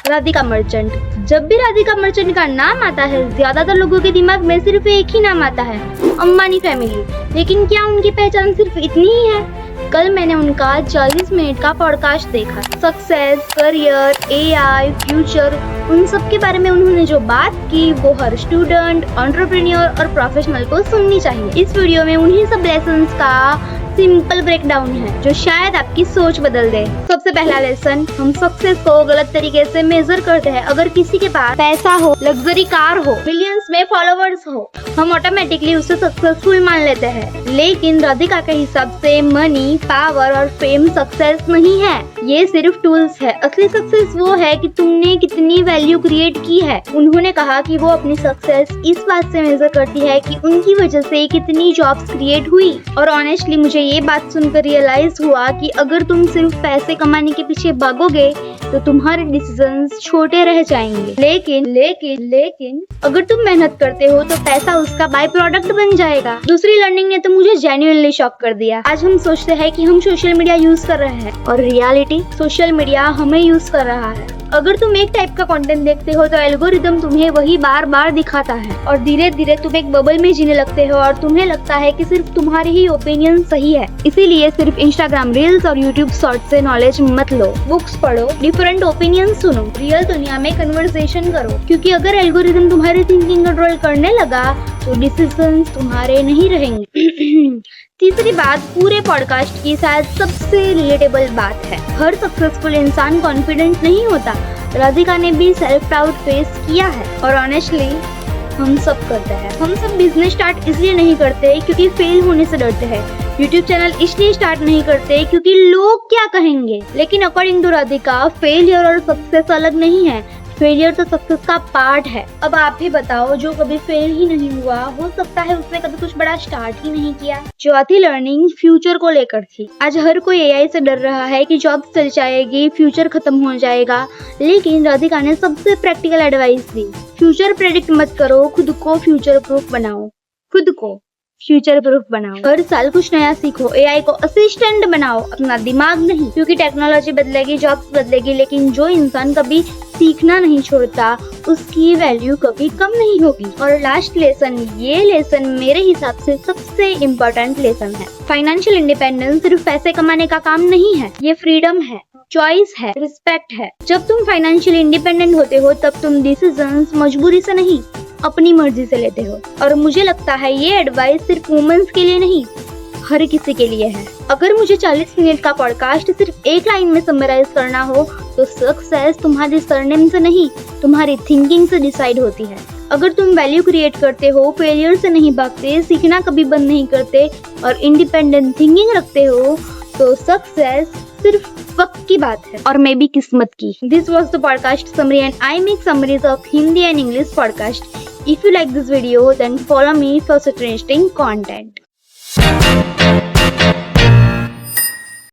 राधिका मर्चेंट। जब भी राधिका मर्चेंट का नाम आता है, ज्यादातर लोगों के दिमाग में सिर्फ एक ही नाम आता है, अंबानी फैमिली। लेकिन क्या उनकी पहचान सिर्फ इतनी ही है? कल मैंने उनका 40 मिनट का पॉडकास्ट देखा। सक्सेस, करियर, एआई, फ्यूचर, उन सब के बारे में उन्होंने जो बात की वो हर स्टूडेंट, एंटरप्रेन्योर और प्रोफेशनल को सुननी चाहिए। इस वीडियो में उन्हीं सब लेसन्स का सिंपल ब्रेकडाउन है जो शायद आपकी सोच बदल दे। सबसे पहला लेसन, हम सक्सेस को गलत तरीके से मेजर करते हैं। अगर किसी के पास पैसा हो, लग्जरी कार हो, मिलियंस में फॉलोवर्स हो, हम ऑटोमेटिकली उसे सक्सेसफुल मान लेते हैं। लेकिन राधिका के हिसाब से मनी, पावर और फेम सक्सेस नहीं है, ये सिर्फ टूल्स है। असली सक्सेस वो है कि तुमने कितनी वैल्यू क्रिएट की है। उन्होंने कहा कि वो अपनी सक्सेस इस बात से मेजर करती है कि उनकी वजह से कितनी जॉब्स क्रिएट हुई। और ऑनेस्टली मुझे ये बात सुनकर रियलाइज हुआ कि अगर तुम सिर्फ पैसे कमाने के पीछे भागोगे तो तुम्हारे डिसीजंस छोटे रह जाएंगे। लेकिन अगर तुम मेहनत करते हो तो पैसा उसका बाय प्रोडक्ट बन जाएगा। दूसरी लर्निंग ने तो मुझे जेन्युइनली शॉक कर दिया। आज हम सोचते हैं कि हम सोशल मीडिया यूज कर रहे हैं और रियलिटी सोशल मीडिया हमें यूज कर रहा है। अगर तुम एक टाइप का कंटेंट देखते हो तो एल्गोरिदम तुम्हें वही बार बार दिखाता है और धीरे धीरे तुम एक बबल में जीने लगते हो और तुम्हें लगता है कि सिर्फ तुम्हारी ही ओपिनियन सही है। इसीलिए सिर्फ इंस्टाग्राम रील्स और यूट्यूब शॉर्ट्स से नॉलेज मत लो। बुक्स पढ़ो, डिफरेंट ओपिनियन सुनो, रियल दुनिया में कन्वर्सेशन करो, क्योंकि अगर एल्गोरिदम तुम्हारी थिंकिंग कंट्रोल करने लगा तो डिसीजंस तुम्हारे नहीं रहेंगे। तीसरी बात, पूरे पॉडकास्ट की शायद सबसे रिलेटेबल बात है, हर सक्सेसफुल इंसान कॉन्फिडेंट नहीं होता। राधिका ने भी सेल्फ डाउट फेस किया है और ऑनेस्टली हम सब करते हैं। हम सब बिजनेस स्टार्ट इसलिए नहीं करते क्योंकि फेल होने से डरते हैं। यूट्यूब चैनल इसलिए स्टार्ट नहीं करते क्योंकि लोग क्या कहेंगे। लेकिन अकॉर्डिंग टू राधिका, फेलियर और सक्सेस अलग नहीं है, फेलियर तो सक्सेस का पार्ट है। अब आप ही बताओ, जो कभी फेल ही नहीं हुआ, हो सकता है उसने कभी कुछ बड़ा स्टार्ट ही नहीं किया। चौथी लर्निंग फ्यूचर को लेकर थी। आज हर कोई एआई से डर रहा है कि जॉब चल जाएगी, फ्यूचर खत्म हो जाएगा। लेकिन राधिका ने सबसे प्रैक्टिकल एडवाइस दी, फ्यूचर प्रेडिक्ट मत करो, खुद को फ्यूचर प्रूफ बनाओ। हर साल कुछ नया सीखो, एआई को असिस्टेंट बनाओ, अपना दिमाग नहीं, क्योंकि टेक्नोलॉजी बदलेगी, जॉब्स बदलेगी, लेकिन जो इंसान कभी सीखना नहीं छोड़ता उसकी वैल्यू कभी कम नहीं होगी। और लास्ट लेसन, ये लेसन मेरे हिसाब से सबसे इम्पोर्टेंट लेसन है। फाइनेंशियल इंडिपेंडेंस सिर्फ पैसे कमाने का काम नहीं है, ये फ्रीडम है, चॉइस है, रिस्पेक्ट है। जब तुम फाइनेंशियल इंडिपेंडेंट होते हो तब तुम डिसीजंस मजबूरी से नहीं, अपनी मर्जी से लेते हो। और मुझे लगता है ये एडवाइस सिर्फ वुमेन्स के लिए नहीं, हर किसी के लिए है। अगर मुझे 40 मिनट का पॉडकास्ट सिर्फ एक लाइन में समराइज करना हो तो सक्सेस तुम्हारी सरनेम से नहीं, तुम्हारी थिंकिंग से डिसाइड होती है। अगर तुम वैल्यू क्रिएट करते हो, फेलियर से नहीं भागते, सीखना कभी बंद नहीं करते और इंडिपेंडेंट थिंकिंग रखते हो तो सक्सेस सिर्फ वक्त की बात है और मे बी किस्मत की। This was the podcast summary and I make summaries of Hindi and English podcast. If you like this video, then follow me for such interesting content.